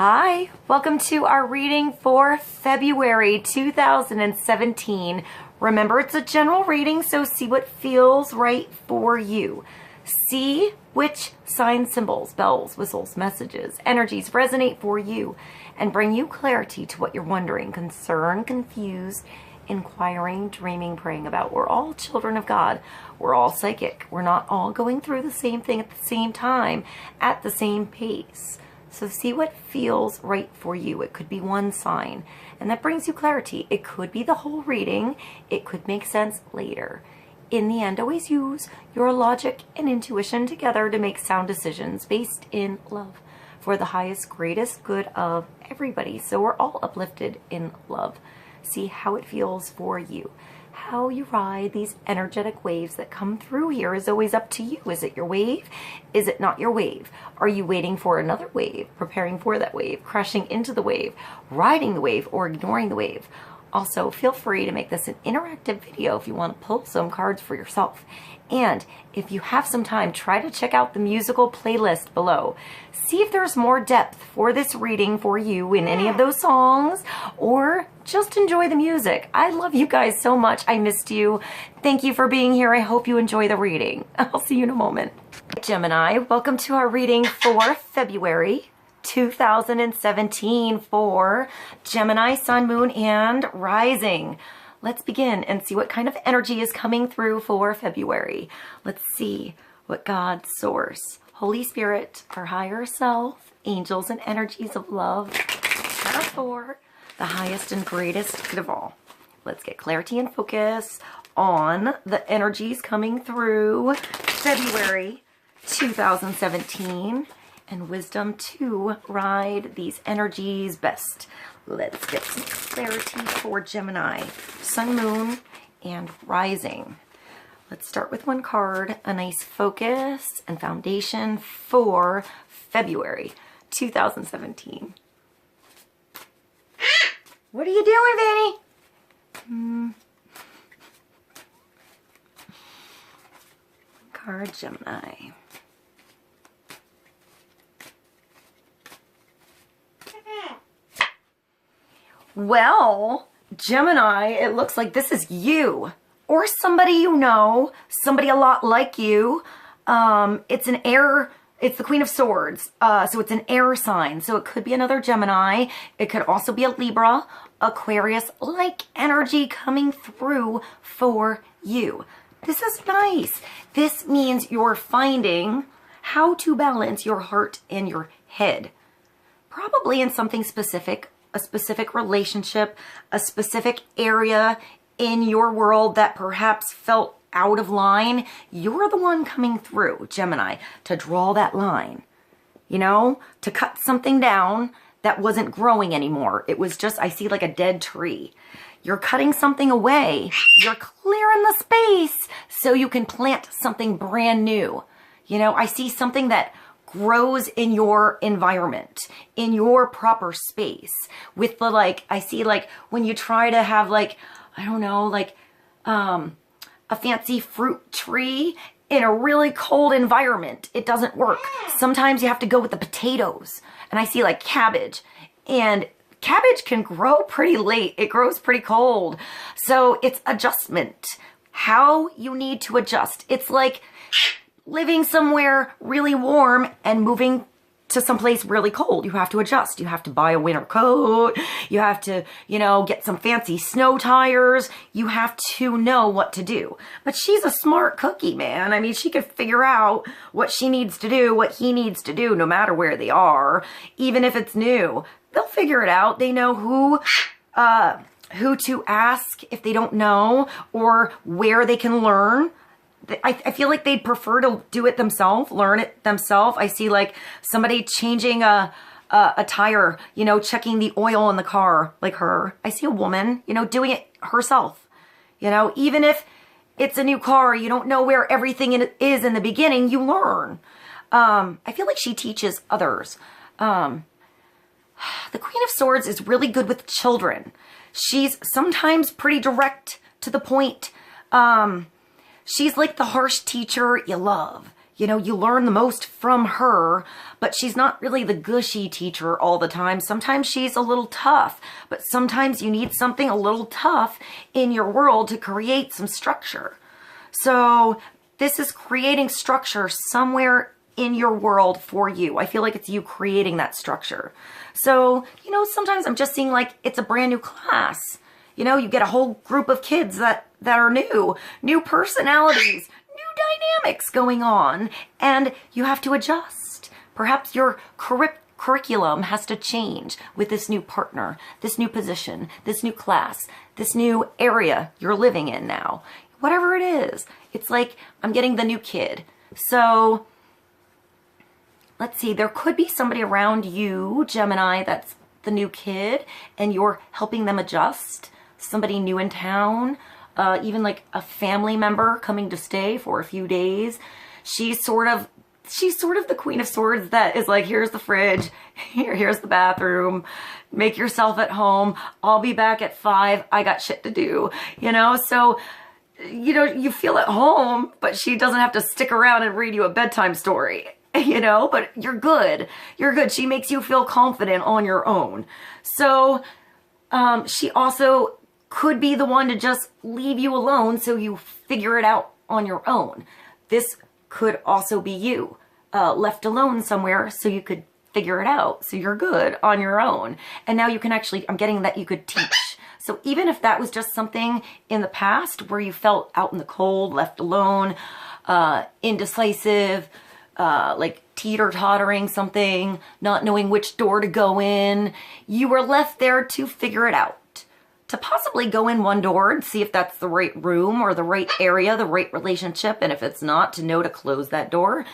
Hi, welcome to our reading for February 2017. Remember, it's a general reading, so see what feels right for you. See which sign symbols, bells, whistles, messages, energies resonate for you and bring you clarity to what you're wondering, concerned, confused, inquiring, dreaming, praying about. We're all children of God. We're all psychic. We're not all going through the same thing at the same time, at the same pace. So see what feels right for you. It could be one sign, and that brings you clarity. It could be the whole reading. It could make sense later. In the end, always use your logic and intuition together to make sound decisions based in love for the highest, greatest good of everybody. So we're all uplifted in love. See how it feels for you. How you ride these energetic waves that come through here is always up to you. Is it your wave? Is it not your wave? Are you waiting for another wave, preparing for that wave, crashing into the wave, riding the wave, or ignoring the wave? Also, feel free to make this an interactive video if you want to pull some cards for yourself. And if you have some time, try to check out the musical playlist below. See if there's more depth for this reading for you in any of those songs, or just enjoy the music. I love you guys so much. I missed you. Thank you for being here. I hope you enjoy the reading. I'll see you in a moment. Gemini, welcome to our reading for February 2017 for Gemini, Sun, Moon, and Rising. Let's begin and see what kind of energy is coming through for February. Let's see what God, Source, Holy Spirit, our higher self, angels, and energies of love have for the highest and greatest good of all. Let's get clarity and focus on the energies coming through February 2017 and wisdom to ride these energies best. Let's get some clarity for Gemini, Sun, Moon, and Rising. Let's start with one card, a nice focus and foundation for February 2017. What are you doing, Vinny? Card, Gemini. Well, Gemini, it looks like this is you or somebody you know, somebody a lot like you. It's an air, it's the Queen of Swords, so it's an air sign. So it could be another Gemini. It could also be a Libra, Aquarius-like energy coming through for you. This is nice. This means you're finding how to balance your heart and your head. Probably in something specific, a specific relationship, a specific area in your world that perhaps felt out of line. You're the one coming through, Gemini, to draw that line, you know, to cut something down that wasn't growing anymore. It was just, I see like a dead tree. You're cutting something away. You're clearing the space so you can plant something brand new. You know, I see something that grows in your environment, in your proper space with the, like, I see like when you try to have like, I don't know, like a fancy fruit tree in a really cold environment, it doesn't work. Sometimes you have to go with the potatoes, and I see like cabbage, and cabbage can grow pretty late. It grows pretty cold. So it's adjustment, how you need to adjust. It's like living somewhere really warm and moving to someplace really cold. You have to adjust. You have to buy a winter coat. You have to, you know, get some fancy snow tires. You have to know what to do. But she's a smart cookie, man. I mean, she could figure out what she needs to do, what he needs to do, no matter where they are, even if it's new. They'll figure it out. They know who to ask if they don't know, or where they can learn. I feel like they'd prefer to do it themselves, learn it themselves. I see like somebody changing a tire, you know, checking the oil in the car, like her. I see a woman, you know, doing it herself. You know, even if it's a new car, you don't know where everything is in the beginning, you learn. I feel like she teaches others. The Queen of Swords is really good with children. She's sometimes pretty direct to the point. She's like the harsh teacher you love. You know, you learn the most from her, but she's not really the gushy teacher all the time. Sometimes she's a little tough, but sometimes you need something a little tough in your world to create some structure. So this is creating structure somewhere in your world for you. I feel like it's you creating that structure. So, you know, sometimes I'm just seeing like it's a brand new class. You know, you get a whole group of kids that are new personalities, new dynamics going on, and you have to adjust. Perhaps your curriculum has to change with this new partner, this new position, this new class, this new area you're living in now. Whatever it is, it's like I'm getting the new kid. So let's see, there could be somebody around you, Gemini, that's the new kid, and you're helping them adjust. Somebody new in town, even like a family member coming to stay for a few days. She's sort of the Queen of Swords that is like, here's the fridge, here's the bathroom, make yourself at home. I'll be back at 5. I got shit to do, you know? So, you know, you feel at home, but she doesn't have to stick around and read you a bedtime story, you know, but you're good. You're good. She makes you feel confident on your own. So, she also could be the one to just leave you alone so you figure it out on your own. This could also be you, left alone somewhere so you could figure it out. So you're good on your own. And now you can actually, I'm getting that you could teach. So even if that was just something in the past where you felt out in the cold, left alone, indecisive, like teeter-tottering something, not knowing which door to go in, you were left there to figure it out. To possibly go in one door and see if that's the right room or the right area, the right relationship, and if it's not, to know to close that door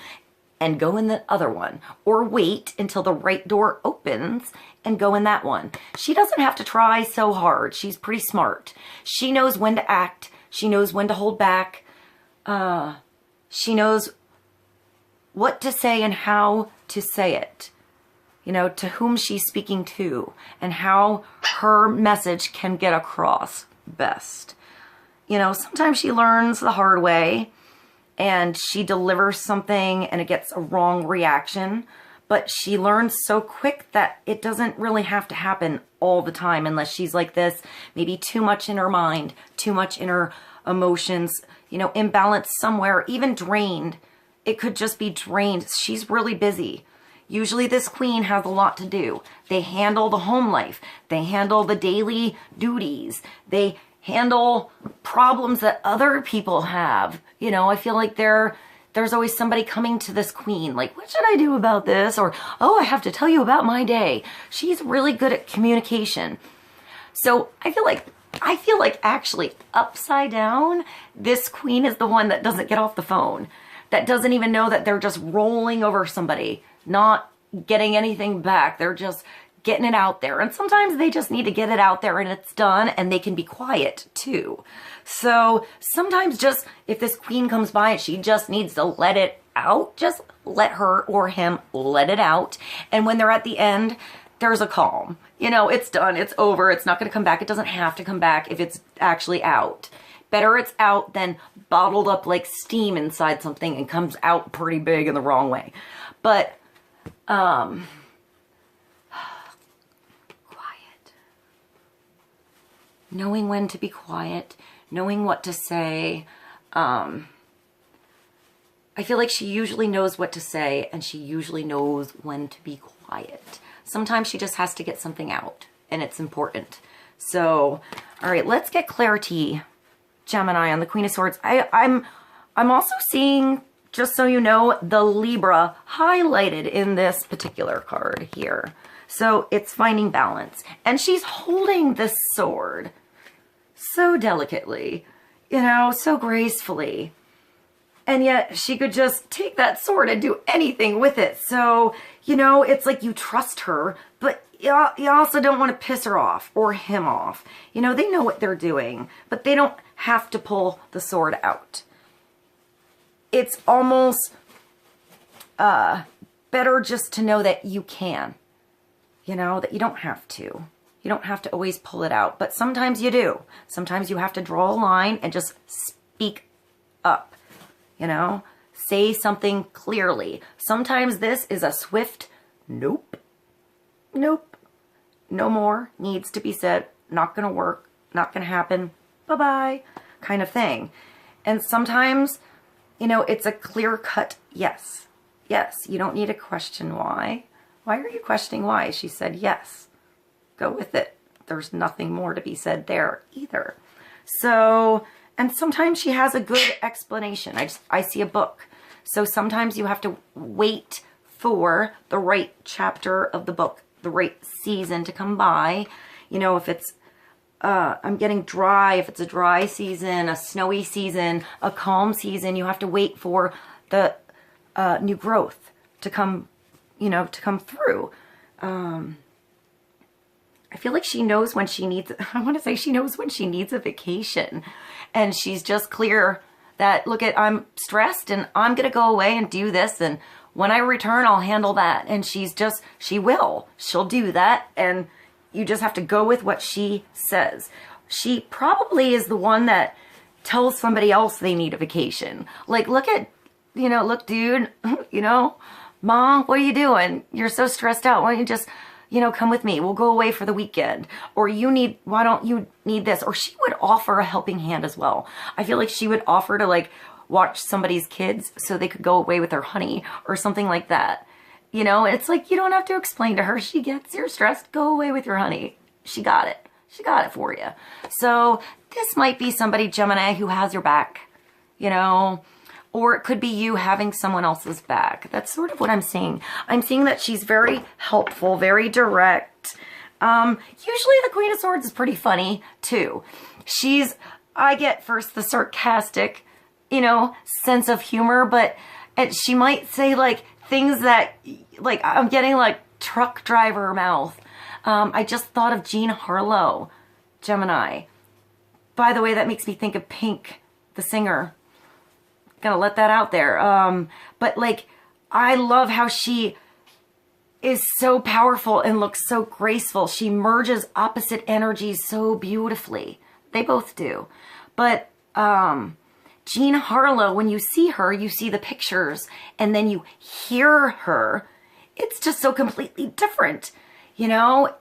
and go in the other one, or wait until the right door opens and go in that one. She doesn't have to try so hard. She's pretty smart. She knows when to act. She knows when to hold back. She knows what to say and how to say it. You know, to whom she's speaking to, and how her message can get across best. You know, sometimes she learns the hard way and she delivers something and it gets a wrong reaction, but she learns so quick that it doesn't really have to happen all the time unless she's like this, maybe too much in her mind, too much in her emotions, you know, imbalanced somewhere, even drained. It could just be drained. She's really busy. Usually this queen has a lot to do. They handle the home life. They handle the daily duties. They handle problems that other people have. You know, I feel like there's always somebody coming to this queen, like, what should I do about this? Or, oh, I have to tell you about my day. She's really good at communication. So I feel like actually upside down, this queen is the one that doesn't get off the phone, that doesn't even know that they're just rolling over somebody, not getting anything back. They're just getting it out there. And sometimes they just need to get it out there and it's done, and they can be quiet too. So sometimes just if this queen comes by and she just needs to let it out, just let her or him let it out. And when they're at the end, there's a calm. You know, it's done. It's over. It's not going to come back. It doesn't have to come back if it's actually out. Better it's out than bottled up like steam inside something and comes out pretty big in the wrong way. But quiet. Knowing when to be quiet, knowing what to say. I feel like she usually knows what to say, and she usually knows when to be quiet. Sometimes she just has to get something out, and it's important. So, all right, let's get clarity, Gemini, on the Queen of Swords. I'm also seeing, just so you know, the Libra highlighted in this particular card here. So it's finding balance. And she's holding this sword so delicately, you know, so gracefully. And yet she could just take that sword and do anything with it. So, you know, it's like you trust her, but you also don't want to piss her off or him off. You know, they know what they're doing, but they don't have to pull the sword out. It's almost better just to know that you can. You know, that you don't have to. You don't have to always pull it out, but sometimes you do. Sometimes you have to draw a line and just speak up, you know? Say something clearly. Sometimes this is a swift nope. Nope. No more needs to be said. Not going to work. Not going to happen. Bye-bye kind of thing. And sometimes, you know, it's a clear-cut yes. Yes. You don't need to question why. Why are you questioning why? She said yes. Go with it. There's nothing more to be said there either. So, and sometimes she has a good explanation. I see a book. So sometimes you have to wait for the right chapter of the book, the right season to come by. You know, if it's, I'm getting dry, if it's a dry season, a snowy season, a calm season, you have to wait for the new growth to come, you know, to come through. I feel like she knows when she needs, I want to say she knows when she needs a vacation. And she's just clear that, look at, I'm stressed and I'm going to go away and do this. And when I return, I'll handle that. And she's just, she'll do that. And you just have to go with what she says. She probably is the one that tells somebody else they need a vacation. Like, look at, you know, look, dude, you know, Mom, what are you doing? You're so stressed out. Why don't you just, you know, come with me. We'll go away for the weekend. Or why don't you need this? Or she would offer a helping hand as well. I feel like she would offer to like watch somebody's kids so they could go away with their honey or something like that. You know, it's like, you don't have to explain to her. She gets, you're stressed, go away with your honey. She got it. She got it for you. So this might be somebody, Gemini, who has your back, you know, or it could be you having someone else's back. That's sort of what I'm seeing. I'm seeing that she's very helpful, very direct. Usually the Queen of Swords is pretty funny too. I get first the sarcastic, you know, sense of humor, but she might say like things that, like, I'm getting like truck driver mouth. I just thought of Jean Harlow, Gemini. By the way, that makes me think of Pink, the singer. Gonna let that out there. But like, I love how she is so powerful and looks so graceful. She merges opposite energies so beautifully. They both do. But Jean Harlow, when you see her, you see the pictures and then you hear her. It's just so completely different, you know?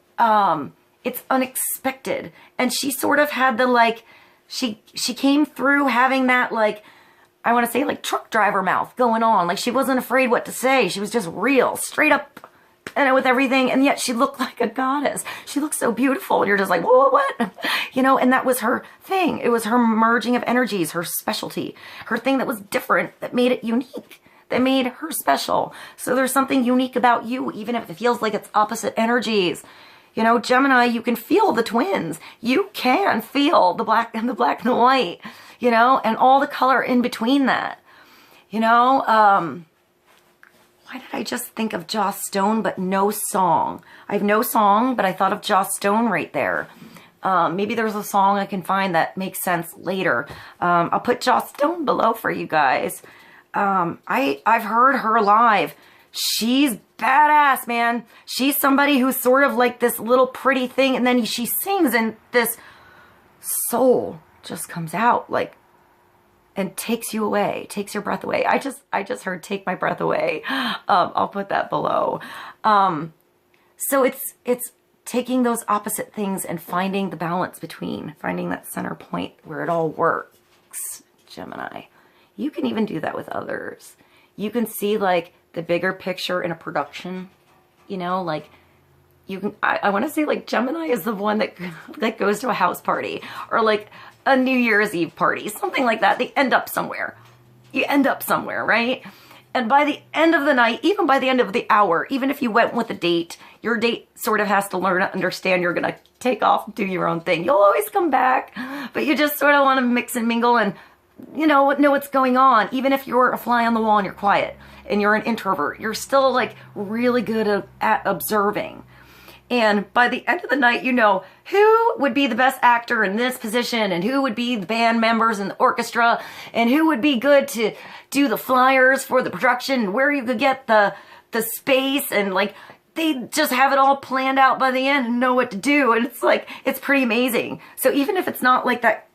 It's unexpected. And she sort of had the like, she came through having that like, I want to say like truck driver mouth going on. Like she wasn't afraid what to say. She was just real, straight up, and with everything. And yet she looked like a goddess. She looked so beautiful. And you're just like, whoa, what? You know, and that was her thing. It was her merging of energies, her specialty, her thing that was different, that made it unique, that made her special. So there's something unique about you, even if it feels like it's opposite energies. You know, Gemini, you can feel the twins. You can feel the black and the white, you know, and all the color in between that. You know, why did I just think of Joss Stone, but no song? I have no song, but I thought of Joss Stone right there. Maybe there's a song I can find that makes sense later. I'll put Joss Stone below for you guys. I've heard her live. She's badass, man. She's somebody who's sort of like this little pretty thing, and then she sings and this soul just comes out like and takes you away, takes your breath away. I just heard take my breath away. I'll put that below. So it's taking those opposite things and finding the balance between, finding that center point where it all works, Gemini. You can even do that with others. You can see like the bigger picture in a production, you know, like you can, I want to say like Gemini is the one that goes to a house party or like a New Year's Eve party, something like that. They end up somewhere. You end up somewhere, right? And by the end of the night, even by the end of the hour, even if you went with a date, your date sort of has to learn to understand you're going to take off, do your own thing. You'll always come back, but you just sort of want to mix and mingle and, you know what's going on. Even if you're a fly on the wall and you're quiet and you're an introvert, you're still like really good at observing. And by the end of the night, you know who would be the best actor in this position and who would be the band members in the orchestra and who would be good to do the flyers for the production and where you could get the space, and like they just have it all planned out by the end and know what to do. And it's like, it's pretty amazing. So even if it's not like that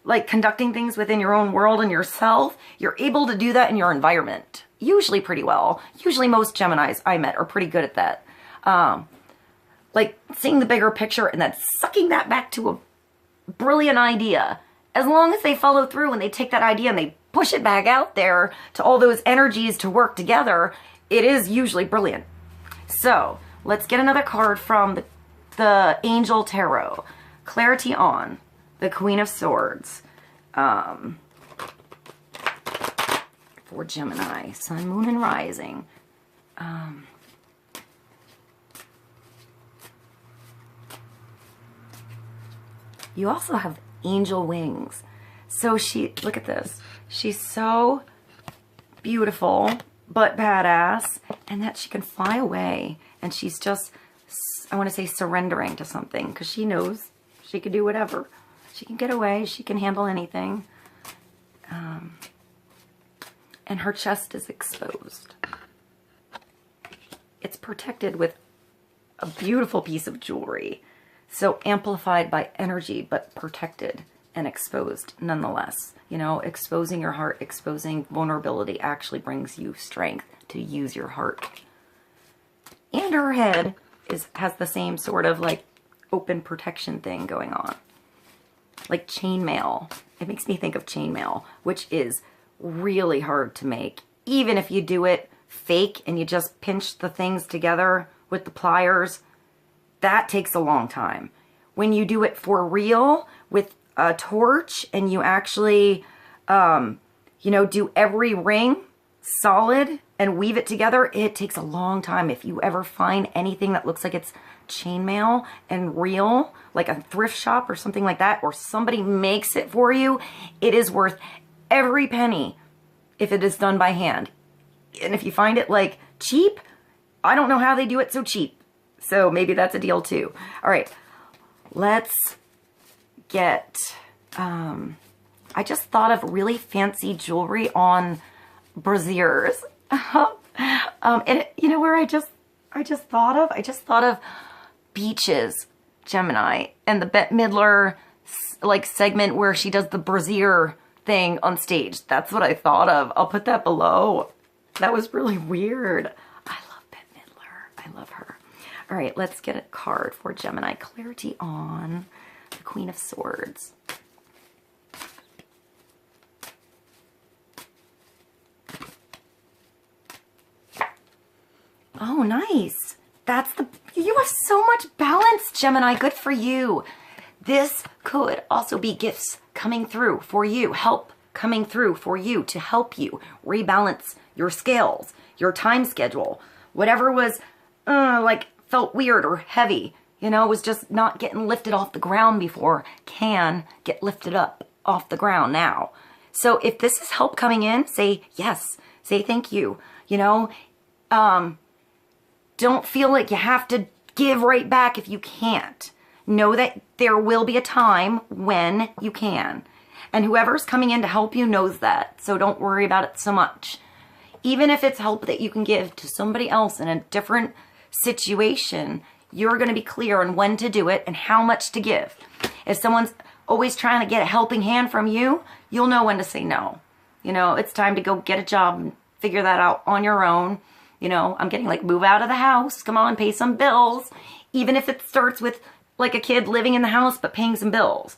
like conducting things within your own world and yourself, you're able to do that in your environment. Usually pretty well. Usually most Geminis I met are pretty good at that. Like seeing the bigger picture and then sucking that back to a brilliant idea. As long as they follow through and they take that idea and they push it back out there to all those energies to work together, it is usually brilliant. So let's get another card from the Angel Tarot. Clarity on the Queen of Swords. For Gemini, Sun, Moon, and Rising. You also have angel wings. So look at this. She's so beautiful, but badass, and that she can fly away. And she's just, I want to say, surrendering to something, because she knows she can do whatever. She can get away. She can handle anything. And her chest is exposed. It's protected with a beautiful piece of jewelry. So amplified by energy, but protected and exposed nonetheless. You know, exposing your heart, exposing vulnerability actually brings you strength to use your heart. And her head has the same sort of like open protection thing going on. Like chainmail. It makes me think of chainmail, which is really hard to make. Even if you do it fake and you just pinch the things together with the pliers, that takes a long time. When you do it for real with a torch and you actually, you know, do every ring solid and weave it together, it takes a long time. If you ever find anything that looks like it's chainmail and real, like a thrift shop or something like that, or somebody makes it for you, it is worth every penny if it is done by hand. And if you find it like cheap, I don't know how they do it so cheap. So maybe that's a deal too. All right, let's get, I just thought of really fancy jewelry on braziers. And you know where I just thought of? I just thought of beaches, Gemini, and the Bette Midler like segment where she does the brazier thing on stage. That's what I thought of. I'll put that below. That was really weird. I love Bette Midler. I love her. All right, let's get a card for Gemini. Clarity on the Queen of Swords. Oh, nice. You have so much balance, Gemini. Good for you. This could also be gifts coming through for you, help coming through for you to help you rebalance your scales, your time schedule. Whatever was like felt weird or heavy, you know, was just not getting lifted off the ground before, can get lifted up off the ground now. So if this is help coming in, say yes, say thank you, you know, don't feel like you have to give right back if you can't. Know that there will be a time when you can. And whoever's coming in to help you knows that. So don't worry about it so much. Even if it's help that you can give to somebody else in a different situation, you're going to be clear on when to do it and how much to give. If someone's always trying to get a helping hand from you, you'll know when to say no. You know, it's time to go get a job and figure that out on your own. You know, I'm getting like move out of the house. Come on, pay some bills. Even if it starts with like a kid living in the house but paying some bills.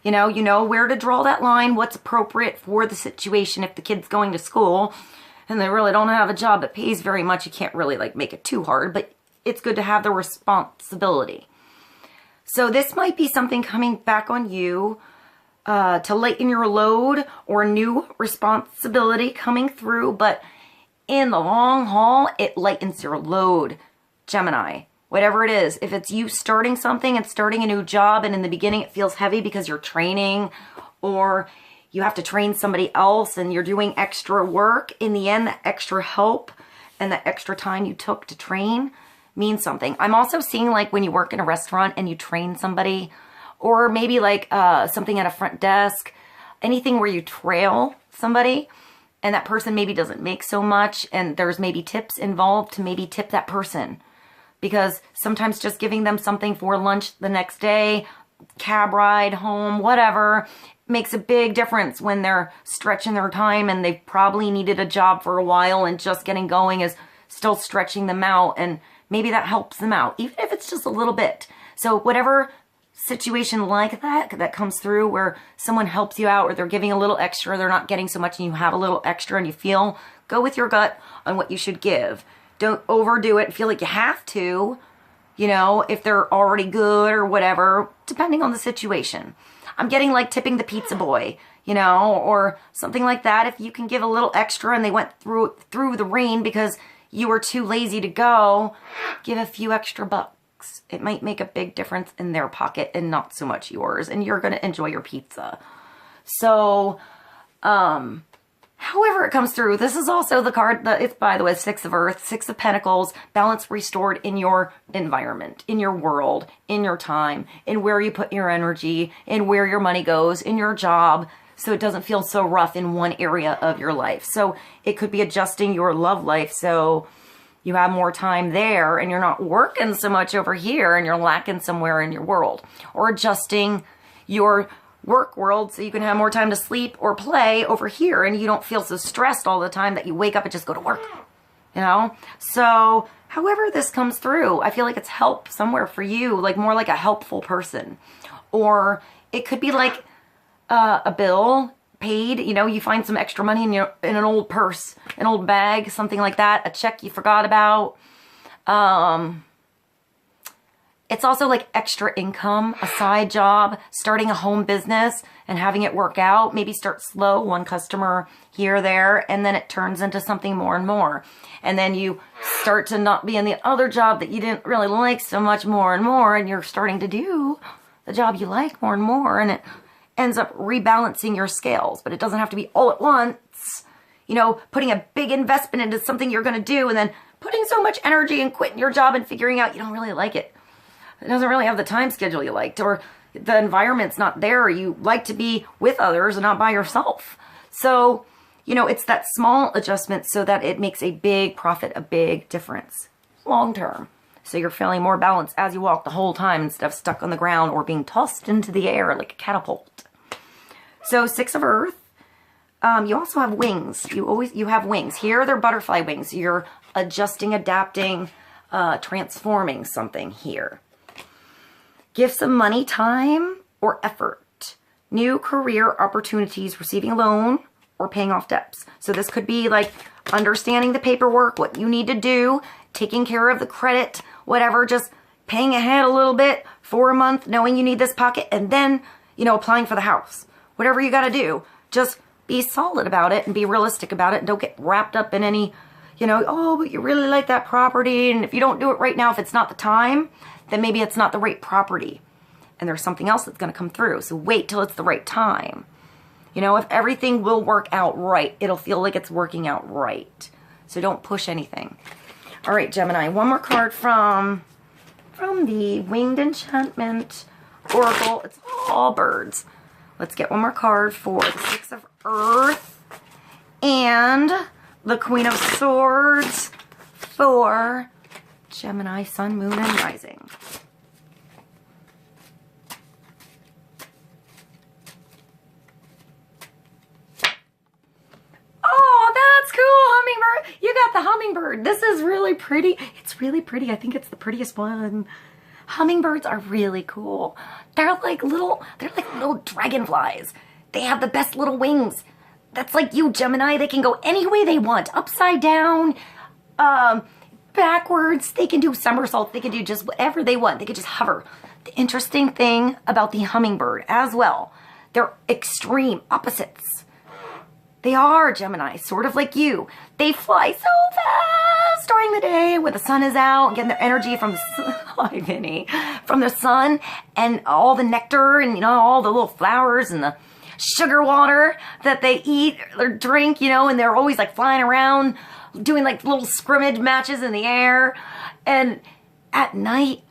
You know where to draw that line, what's appropriate for the situation. If the kid's going to school and they really don't have a job that pays very much, you can't really like make it too hard, but it's good to have the responsibility. So this might be something coming back on you to lighten your load or new responsibility coming through, but in the long haul, it lightens your load, Gemini. Whatever it is, if it's you starting something and starting a new job and in the beginning it feels heavy because you're training or you have to train somebody else and you're doing extra work, in the end, the extra help and the extra time you took to train means something. I'm also seeing like when you work in a restaurant and you train somebody, or maybe like something at a front desk, anything where you trail somebody and that person maybe doesn't make so much and there's maybe tips involved to maybe tip that person. Because sometimes just giving them something for lunch the next day cab ride home, whatever. Makes a big difference when they're stretching their time and they've probably needed a job for a while and just getting going is still stretching them out, and maybe that helps them out, even if it's just a little bit. So whatever situation like that comes through where someone helps you out or they're giving a little extra, they're not getting so much and you have a little extra and you feel, go with your gut on what you should give. Don't overdo it and feel like you have to, you know, if they're already good or whatever, depending on the situation. I'm getting like tipping the pizza boy, you know, or something like that. If you can give a little extra and they went through the rain because you were too lazy to go, give a few extra bucks. It might make a big difference in their pocket and not so much yours, and you're going to enjoy your pizza. So, however it comes through, this is also the card that it's, by the way, Six of Earth, Six of Pentacles, balance restored in your environment, in your world, in your time, in where you put your energy, in where your money goes, in your job, so it doesn't feel so rough in one area of your life. So it could be adjusting your love life so you have more time there and you're not working so much over here and you're lacking somewhere in your world. Or adjusting your work world so you can have more time to sleep or play over here and you don't feel so stressed all the time that you wake up and just go to work, you know? So however this comes through, I feel like it's help somewhere for you, like more like a helpful person. Or it could be like a bill paid, you know, you find some extra money in an old purse, an old bag, something like that, a check you forgot about. It's also like extra income, a side job, starting a home business and having it work out. Maybe start slow, one customer here, there, and then it turns into something more and more. And then you start to not be in the other job that you didn't really like so much more and more, and you're starting to do the job you like more and more, and it ends up rebalancing your scales. But it doesn't have to be all at once. You know, putting a big investment into something you're going to do and then putting so much energy and quitting your job and figuring out you don't really like it. It doesn't really have the time schedule you liked, or the environment's not there. You like to be with others and not by yourself. So, you know, it's that small adjustment so that it makes a big profit, a big difference long term. So you're feeling more balanced as you walk the whole time instead of stuck on the ground or being tossed into the air like a catapult. So Six of Earth, you also have wings. You have wings. Here they're butterfly wings. You're adjusting, adapting, transforming something here. Gifts of money, time, or effort. New career opportunities, receiving a loan, or paying off debts. So this could be like understanding the paperwork, what you need to do, taking care of the credit, whatever, just paying ahead a little bit for a month, knowing you need this pocket, and then, you know, applying for the house. Whatever you got to do, just be solid about it and be realistic about it. And don't get wrapped up in any, you know, oh, but you really like that property, and if you don't do it right now, if it's not the time, then maybe it's not the right property and there's something else that's going to come through. So wait till it's the right time. You know, if everything will work out right, it'll feel like it's working out right. So don't push anything. All right, Gemini, one more card from the Winged Enchantment Oracle. It's all birds. Let's get one more card for the Six of Earth and the Queen of Swords for Gemini, Sun, Moon, and Rising. Oh, that's cool, hummingbird. You got the hummingbird. This is really pretty. It's really pretty. I think it's the prettiest one. Hummingbirds are really cool. They're like little dragonflies. They have the best little wings. That's like you, Gemini. They can go any way they want. Upside down, backwards, they can do somersaults, they can do just whatever they want, they can just hover. The interesting thing about the hummingbird as well, they're extreme opposites. They are, Gemini, sort of like you. They fly so fast during the day when the sun is out, getting their energy from the sun, hi Vinny, from the sun and all the nectar and, you know, all the little flowers and the sugar water that they eat or drink, you know, and they're always like flying around doing like little scrimmage matches in the air. And at night,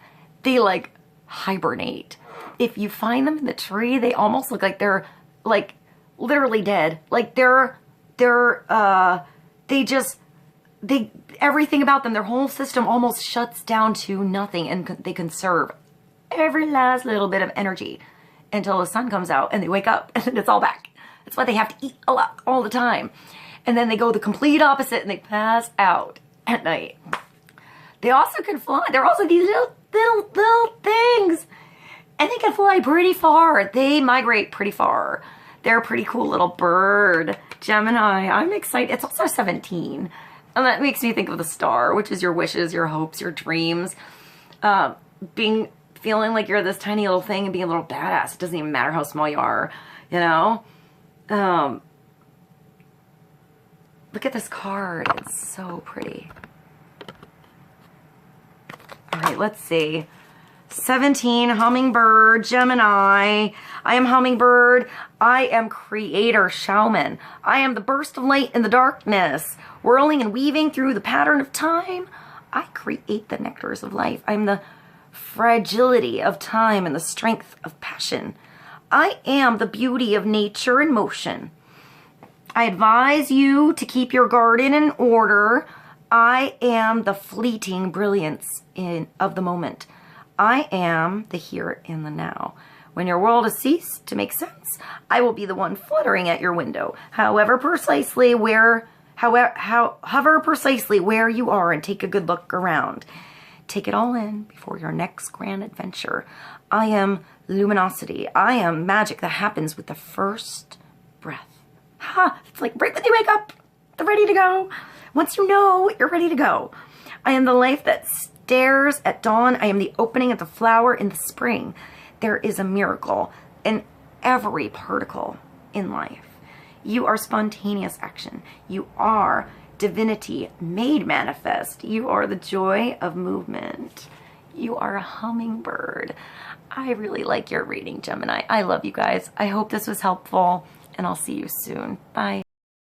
they like hibernate. If you find them in the tree, they almost look like they're like literally dead. Like everything about them, their whole system almost shuts down to nothing, and they conserve every last little bit of energy until the sun comes out and they wake up and then it's all back. That's why they have to eat a lot all the time. And then they go the complete opposite and they pass out at night. They also can fly. They're also these little things. And they can fly pretty far. They migrate pretty far. They're a pretty cool little bird. Gemini, I'm excited. It's also 17. And that makes me think of the star, which is your wishes, your hopes, your dreams. Feeling like you're this tiny little thing and being a little badass. It doesn't even matter how small you are, you know? Look at this card. It's so pretty. All right, let's see. 17, Hummingbird, Gemini. I am Hummingbird. I am creator, shaman. I am the burst of light in the darkness. Whirling and weaving through the pattern of time, I create the nectars of life. I'm the fragility of time and the strength of passion. I am the beauty of nature in motion. I advise you to keep your garden in order. I am the fleeting brilliance of the moment. I am the here and the now. When your world has ceased to make sense, I will be the one fluttering at your window. Hover precisely where you are and take a good look around. Take it all in before your next grand adventure. I am luminosity. I am magic that happens with the first breath. Ha! It's like right when you wake up, they're ready to go. Once you know, you're ready to go. I am the life that stares at dawn. I am the opening of the flower in the spring. There is a miracle in every particle in life. You are spontaneous action. You are divinity made manifest. You are the joy of movement. You are a hummingbird. I really like your reading, Gemini. I love you guys. I hope this was helpful, and I'll see you soon. Bye.